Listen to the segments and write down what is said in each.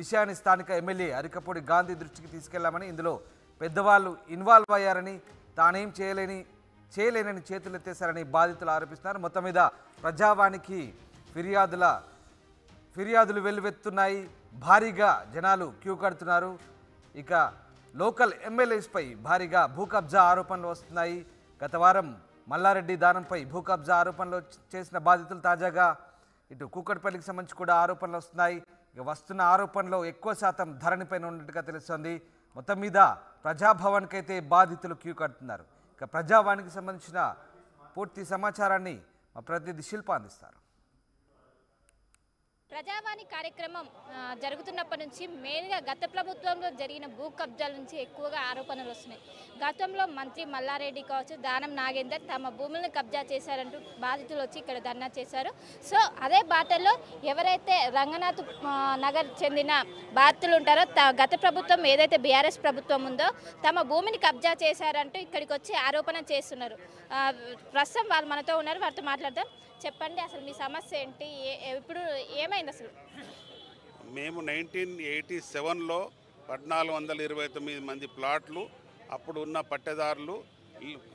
విషయాన్ని స్థానిక ఎమ్మెల్యే అరికపూడి గాంధీ దృష్టికి తీసుకెళ్లామని, ఇందులో పెద్దవాళ్ళు ఇన్వాల్వ్ అయ్యారని, తానేం చేయలేనని చేతులెత్తేశారని బాధితులు ఆరోపిస్తున్నారు. మొత్తం మీద ప్రజావానికి ఫిర్యాదులు వెల్లువెత్తున్నాయి. భారీగా జనాలు క్యూ కడుతున్నారు. ఇక లోకల్ ఎమ్మెల్యేస్పై భారీగా భూ కబ్జా ఆరోపణలు వస్తున్నాయి. గత వారం మల్లారెడ్డి దానంపై భూ కబ్జా ఆరోపణలు చేసిన బాధితులు తాజాగా ఇటు కూకట్పల్లికి సంబంధించి కూడా ఆరోపణలు వస్తున్నాయి. ఇక వస్తున్న ఆరోపణలో ఎక్కువ శాతం ధరణిపైన ఉన్నట్టుగా తెలుస్తోంది. మొత్తం మీద ప్రజాభవన్కి అయితే బాధితులు క్యూ కడుతున్నారు. ఇక ప్రజావానికి సంబంధించిన పూర్తి సమాచారాన్ని మా ప్రతినిధి శిల్ప అందిస్తారు. ప్రజావాణి కార్యక్రమం జరుగుతున్నప్పటి నుంచి మెయిన్గా గత ప్రభుత్వంలో జరిగిన భూ కబ్జాల నుంచి ఎక్కువగా ఆరోపణలు వస్తున్నాయి. గతంలో మంత్రి మల్లారెడ్డి కావచ్చు, దానం నాగేందర్ తమ భూములను కబ్జా చేశారంటూ బాధితులు వచ్చి ఇక్కడ ధర్నా చేశారు. సో అదే బాటల్లో ఎవరైతే రంగనాథ్ నగర్ చెందిన బాధితులు ఉంటారో గత ప్రభుత్వం ఏదైతే బీఆర్ఎస్ ప్రభుత్వం ఉందో తమ భూమిని కబ్జా చేశారంటూ ఇక్కడికి వచ్చి ఆరోపణ చేస్తున్నారు. ప్రస్తుతం వాళ్ళు మనతో ఉన్నారు, వారితో మాట్లాడదాం. చెప్పండి, అసలు మీ సమస్య ఏంటి, ఇప్పుడు ఏమైంది అసలు? మేము 1987లో 1429 మంది ప్లాట్లు అప్పుడు ఉన్న పట్టేదారులు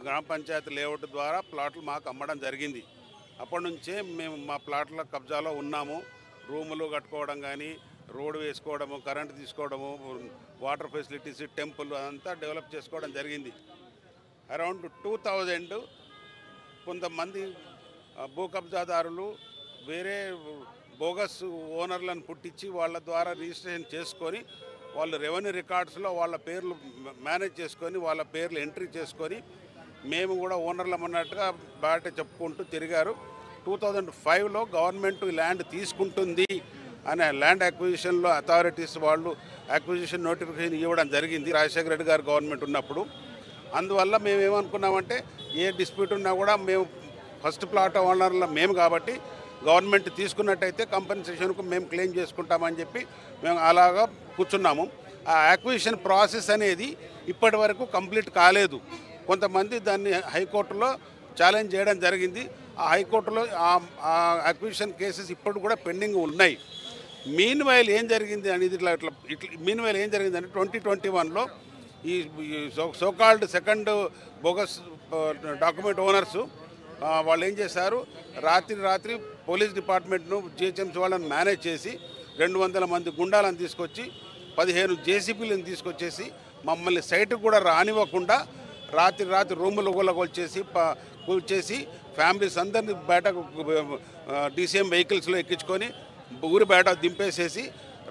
గ్రామ పంచాయతీ లేఅవుట్ ద్వారా ప్లాట్లు మాకు అమ్మడం జరిగింది. అప్పటి నుంచే మేము మా ప్లాట్ల కబ్జాలో ఉన్నాము. రూములు కట్టుకోవడం కానీ, రోడ్డు వేసుకోవడము, కరెంటు తీసుకోవడము, వాటర్ ఫెసిలిటీస్, టెంపుల్ అదంతా డెవలప్ చేసుకోవడం జరిగింది. అరౌండ్ 2000 కొంతమంది భూ కబ్జాదారులు వేరే బోగస్ ఓనర్లను పుట్టించి వాళ్ళ ద్వారా రిజిస్ట్రేషన్ చేసుకొని వాళ్ళు రెవెన్యూ రికార్డ్స్లో వాళ్ళ పేర్లు మేనేజ్ చేసుకొని వాళ్ళ పేర్లు ఎంట్రీ చేసుకొని మేము కూడా ఓనర్లం అన్నట్టుగా బయట చెప్పుకుంటూ తిరిగారు. 2005లో గవర్నమెంట్ ల్యాండ్ తీసుకుంటుంది అనే ల్యాండ్ అక్విజిషన్లో అథారిటీస్ వాళ్ళు అక్విజిషన్ నోటిఫికేషన్ ఇవ్వడం జరిగింది రాజశేఖర రెడ్డి గారు గవర్నమెంట్ ఉన్నప్పుడు. అందువల్ల మేము ఏమనుకున్నామంటే ఏ డిస్ప్యూట్ ఉన్నా కూడా మేము ఫస్ట్ ప్లాట్ ఓనర్ల మేము కాబట్టి గవర్నమెంట్ తీసుకున్నట్టయితే కంపెన్సేషన్కు మేము క్లెయిమ్ చేసుకుంటామని చెప్పి మేము అలాగా కూర్చున్నాము. ఆ అక్విజిషన్ ప్రాసెస్ అనేది ఇప్పటి వరకు కంప్లీట్ కాలేదు. కొంతమంది దాన్ని హైకోర్టులో ఛాలెంజ్ చేయడం జరిగింది. ఆ హైకోర్టులో ఆ అక్విజిషన్ కేసెస్ ఇప్పుడు కూడా పెండింగ్ ఉన్నాయి. మీన్వైల్ ఏం జరిగింది అనేది మీన్వైల్ ఏం జరిగిందంటే 2021లో ఈ so called second bogus document owners వాళ్ళు ఏం చేశారు, రాత్రి పోలీస్ డిపార్ట్మెంట్ను జిహెచ్ఎంసీ వాళ్ళని మేనేజ్ చేసి 200 మంది గుండాలను తీసుకొచ్చి 15 జేసీబీలను తీసుకొచ్చేసి మమ్మల్ని సైట్కి కూడా రానివ్వకుండా రాత్రి రూములు కూల్చేసి ఫ్యామిలీస్ అందరినీ బయటకు డీసీఎం వెహికల్స్లో ఎక్కించుకొని ఊరి బయట దింపేసేసి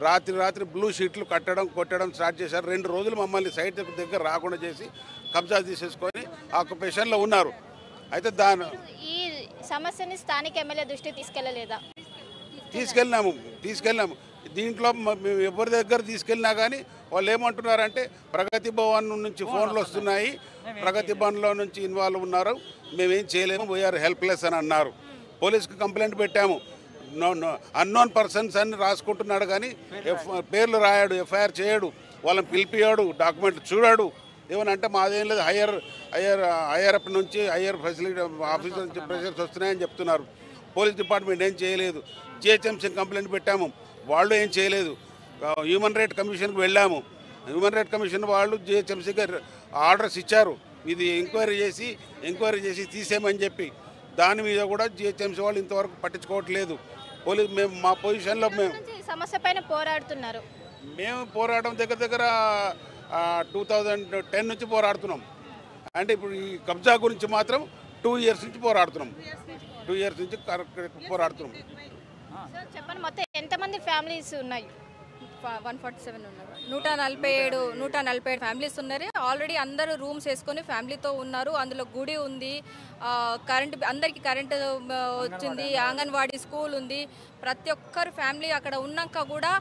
రాత్రి బ్లూ షీట్లు కొట్టడం స్టార్ట్ చేశారు. 2 రోజులు మమ్మల్ని సైట్ దగ్గర రాకుండా చేసి కబ్జా తీసేసుకొని ఆక్యుపేషన్లో ఉన్నారు. అయితే ఈ సమస్యని స్థానిక ఎమ్మెల్యే దృష్టికి తీసుకెళ్ళలేదా? తీసుకెళ్ళాము. దీంట్లో మేము ఎవరి దగ్గర తీసుకెళ్ళినా కానీ వాళ్ళు ఏమంటున్నారంటే ప్రగతి భవన్ నుంచి ఫోన్లు వస్తున్నాయి, ప్రగతి భవన్లో నుంచి ఇన్వాల్వ్ ఉన్నారు, మేమేం చేయలేము, వీఆర్ హెల్ప్లెస్ అని అన్నారు. పోలీస్కి కంప్లైంట్ పెట్టాము. అన్నోన్ పర్సన్స్ అని రాసుకుంటున్నాడు కానీ పేర్లు రాయాడు, ఎఫ్ఐఆర్ చేయడు, వాళ్ళని పిలిపియాడు, డాక్యుమెంట్లు చూడాడు. ఏమనంటే మాదేం లేదు, హయ్యర్ అప్ నుంచి హయ్యర్ ఫెసిలిటీ ఆఫీసర్ నుంచి ప్రెషర్స్ వస్తున్నాయని చెప్తున్నారు. పోలీస్ డిపార్ట్మెంట్ ఏం చేయలేదు. జిహెచ్ఎంసీ కంప్లైంట్ పెట్టాము, వాళ్ళు ఏం చేయలేదు. హ్యూమన్ రైట్ కమిషన్కి వెళ్ళాము. హ్యూమన్ రైట్ కమిషన్ వాళ్ళు జిహెచ్ఎంసీకి ఆర్డర్స్ ఇచ్చారు, ఇది ఎంక్వైరీ చేసి తీసేయమని చెప్పి. దాని మీద కూడా జిహెచ్ఎంసీ వాళ్ళు ఇంతవరకు పట్టించుకోవట్లేదు. మేము మా పొజిషన్లో మేము సమస్య పైన పోరాడుతున్నారు. మేము పోరాటం దగ్గర 2010 నుంచి పోరాడుతున్నాం. అంటే ఇప్పుడు ఈ కబ్జా గురించి మాత్రం 2 years నుంచి పోరాడుతున్నాం. 2 years నుంచి పోరాడుతున్నాం. చెప్పండి, మొత్తం ఎంతమంది ఫ్యామిలీస్ ఉన్నాయి? 147 ఉన్నారు. 147 ఫ్యామిలీస్ ఉన్నారు. ఆల్రెడీ అందరూ రూమ్స్ వేసుకొని ఫ్యామిలీతో ఉన్నారు. అందులో గుడి ఉంది, అందరికీ కరెంటు వచ్చింది, అంగన్వాడీ స్కూల్ ఉంది. ప్రతి ఒక్కరు ఫ్యామిలీ అక్కడ ఉన్నాక కూడా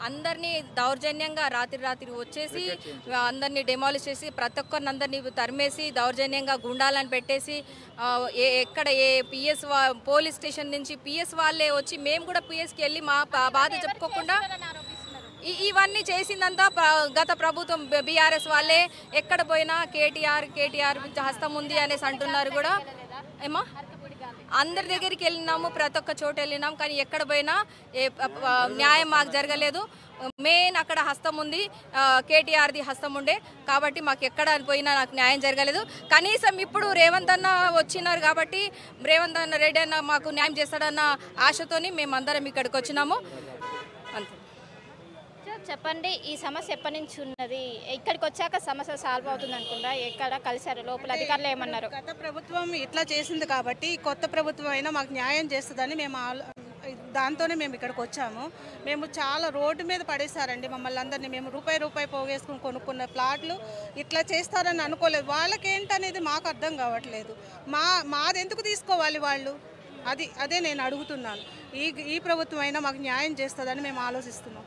అందరినీ దౌర్జన్యంగా రాత్రి వచ్చేసి అందరినీ డెమాలిష్ చేసి ప్రతి ఒక్కరిని అందరినీ తరిమేసి దౌర్జన్యంగా గుండాలను పెట్టేసి ఎక్కడ పిఎస్ పోలీస్ స్టేషన్ నుంచి పిఎస్ వాళ్ళే వచ్చి మేము కూడా పిఎస్కి వెళ్ళి మా బాధ చెప్పుకోకుండా ఇవన్నీ చేసిందంతా గత ప్రభుత్వం బీఆర్ఎస్ వాళ్ళే. ఎక్కడ పోయినా కేటీఆర్ హస్తం ఉంది అనేసి అంటున్నారు కూడా. ఏమా అందరి దగ్గరికి వెళ్ళినాము, ప్రతి ఒక్క చోట వెళ్ళినాం, కానీ ఎక్కడ పోయినా న్యాయం మాకు జరగలేదు. మెయిన్ అక్కడ హస్తం ఉంది, కేటీఆర్ది హస్తం ఉండే, కాబట్టి మాకు ఎక్కడ పోయినా నాకు న్యాయం జరగలేదు. కనీసం ఇప్పుడు రేవంత్ అన్న వచ్చినారు కాబట్టి రేవంత్ అన్న రెడ్డి అన్న మాకు న్యాయం చేస్తాడన్న ఆశతోని మేమందరం ఇక్కడికి వచ్చినాము. అంతే. చెప్పండి, ఈ సమస్య ఎప్పటి నుంచి ఉన్నది? ఇక్కడికి వచ్చాక సమస్య సాల్వ్ అవుతుంది అనుకుంటా. ఎక్కడ కలిసారు? లోపల అధికారులు ఏమన్నారు? గత ప్రభుత్వం ఇట్లా చేసింది కాబట్టి కొత్త ప్రభుత్వం అయినా మాకు న్యాయం చేస్తుందని మేము దాంతోనే మేము ఇక్కడికి వచ్చాము. మేము చాలా రోడ్డు మీద పడేశారండి మమ్మల్ని అందరినీ. మేము రూపాయి పోగేసుకుని కొనుక్కున్న ప్లాట్లు ఇట్లా చేస్తారని అనుకోలేదు. వాళ్ళకేంటనేది మాకు అర్థం కావట్లేదు. మాది ఎందుకు తీసుకోవాలి వాళ్ళు? అదే నేను అడుగుతున్నాను. ఈ ప్రభుత్వం అయినా మాకు న్యాయం చేస్తుందని మేము ఆలోచిస్తున్నాం.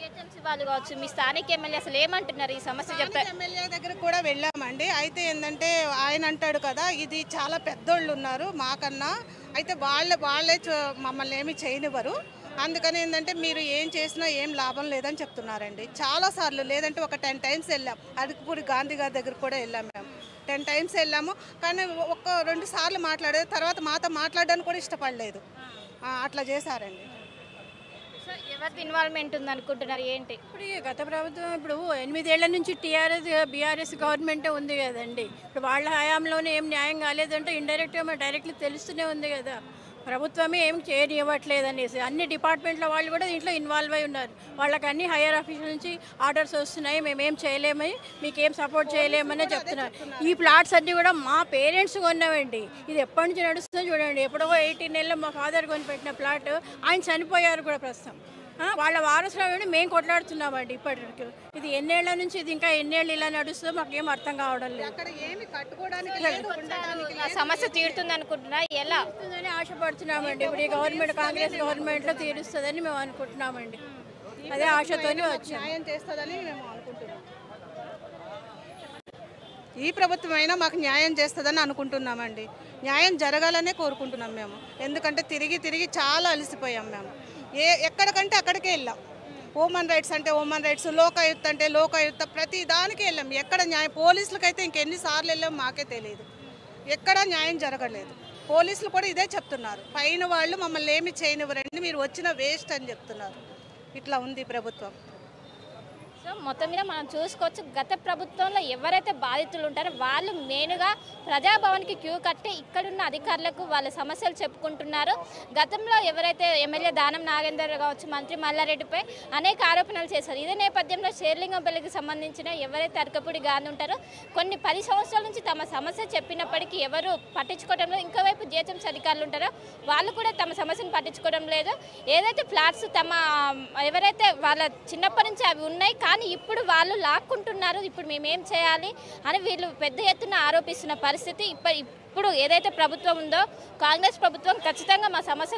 ఏజెన్సీ వాళ్ళు కావచ్చు, మీ స్థానిక ఎమ్మెల్యే అసలు ఏమంటున్నారు ఈ సమస్య చెప్తారు? ఎమ్మెల్యే దగ్గర కూడా వెళ్ళామండి. అయితే ఏంటంటే ఆయన అంటాడు కదా, ఇది చాలా పెద్దోళ్ళు ఉన్నారు మాకన్నా, అయితే వాళ్ళే మమ్మల్ని ఏమి చేయనివ్వరు, అందుకని ఏంటంటే మీరు ఏం చేసినా ఏం లాభం లేదని చెప్తున్నారండి. చాలాసార్లు, లేదంటే ఒక 10 times వెళ్ళాం. అరకుపూడి గాంధీ గారి దగ్గర కూడా వెళ్ళాం. మేము 10 times వెళ్ళాము, కానీ 1-2 సార్లు మాట్లాడేది, తర్వాత మాతో మాట్లాడడానికి కూడా ఇష్టపడలేదు. అట్లా చేశారండి. ఎవరి ఇన్వాల్వ్మెంట్ ఉంది అనుకుంటున్నారు? ఏంటి ఇప్పుడు గత ప్రభుత్వం ఇప్పుడు 8 ఏళ్ల నుంచి బీఆర్ఎస్ గవర్నమెంటే ఉంది కదండి. ఇప్పుడు వాళ్ళ హయాంలోనే ఏం న్యాయం కాలేదంటే ఇండైరెక్ట్గా డైరెక్ట్లీ తెలుస్తూనే ఉంది కదా. ప్రభుత్వమే ఏం చేయనివ్వట్లేదు అనేసి అన్ని డిపార్ట్మెంట్ల వాళ్ళు కూడా దీంట్లో ఇన్వాల్వ్ అయి ఉన్నారు. వాళ్ళకి అన్ని హైయర్ ఆఫీసర్ నుంచి ఆర్డర్స్ వస్తున్నాయి, మేమేం చేయలేమని, మీకేం సపోర్ట్ చేయలేమని చెప్తున్నారు. ఈ ప్లాట్స్ అన్నీ కూడా మా పేరెంట్స్ కొన్నామండి. ఇది ఎప్పటి నుంచి నడుస్తుందో చూడండి. ఎప్పుడో 18 ఏళ్ళలో మా ఫాదర్ కొనిపెట్టిన ప్లాట్, ఆయన చనిపోయారు కూడా ప్రస్తుతం. వాళ్ళ వారసులు మేము కొట్లాడుతున్నామండి ఇప్పటివరకు. ఇది ఎన్నేళ్ల నుంచి, ఇది ఇంకా ఎన్నేళ్ళు ఇలా నడుస్తుందో మాకేం అర్థం కావడం లేదు. సమస్య తీరుతుంది అనుకుంటున్నా, ఎలా తీరుతుందని ఆశపడుతున్నామండి. ఇప్పుడు ఈ గవర్నమెంట్, కాంగ్రెస్ గవర్నమెంట్లో తీరుస్తుందని మేము అనుకుంటున్నామండి. అదే ఆశతోనే వచ్చాం. న్యాయం చేస్తుందని మేము అనుకుంటున్నాం. ఈ ప్రభుత్వం అయినా మాకు న్యాయం చేస్తుందని అనుకుంటున్నామండి. న్యాయం జరగాలనే కోరుకుంటున్నాం మేము. ఎందుకంటే తిరిగి చాలా అలసిపోయాం మేము. ఎక్కడికంటే అక్కడికే వెళ్ళాం. హ్యూమన్ రైట్స్ అంటే హ్యూమన్ రైట్స్, లోకాయుక్త అంటే లోకాయుక్త, ప్రతి దానికి వెళ్ళాం. ఎక్కడ న్యాయం, పోలీసులకైతే ఇంకెన్నిసార్లు వెళ్ళాం మాకే తెలియదు. ఎక్కడా న్యాయం జరగలేదు. పోలీసులు కూడా ఇదే చెప్తున్నారు, పైన వాళ్ళు మమ్మల్ని ఏమి చేయనివ్వరండి, మీరు వచ్చిన వేస్ట్ అని చెప్తున్నారు. ఇట్లా ఉంది ప్రభుత్వం. సో మొత్తం మీద మనం చూసుకోవచ్చు, గత ప్రభుత్వంలో ఎవరైతే బాధితులు ఉంటారో వాళ్ళు మెయిన్గా ప్రజాభవన్కి క్యూ కట్టి ఇక్కడున్న అధికారులకు వాళ్ళ సమస్యలు చెప్పుకుంటున్నారు. గతంలో ఎవరైతే ఎమ్మెల్యే దానం నాగేందర్ కావచ్చు, మంత్రి మల్లారెడ్డిపై అనేక ఆరోపణలు చేశారు. ఇదే నేపథ్యంలో షేర్లింగంపల్లికి సంబంధించిన ఎవరైతే అరకపూడి గాంధీ ఉంటారో కొన్ని 10 సంవత్సరాల నుంచి తమ సమస్య చెప్పినప్పటికీ ఎవరు పట్టించుకోవడం లేదు. ఇంకోవైపు జిహెచ్ఎంసీ అధికారులు ఉంటారో వాళ్ళు కూడా తమ సమస్యను పట్టించుకోవడం లేదు. ఏదైతే ఫ్లాట్స్ ఎవరైతే వాళ్ళ చిన్నప్పటి నుంచి అవి ఉన్నాయి, కానీ ఇప్పుడు వాళ్ళు లాక్కుంటున్నారు, ఇప్పుడు మేమేం చేయాలి అని వీళ్ళు పెద్ద ఎత్తున ఆరోపిస్తున్న పరిస్థితి. ఇప్పుడు ఏదైతే ప్రభుత్వం ఉందో కాంగ్రెస్ ప్రభుత్వం ఖచ్చితంగా మా సమస్య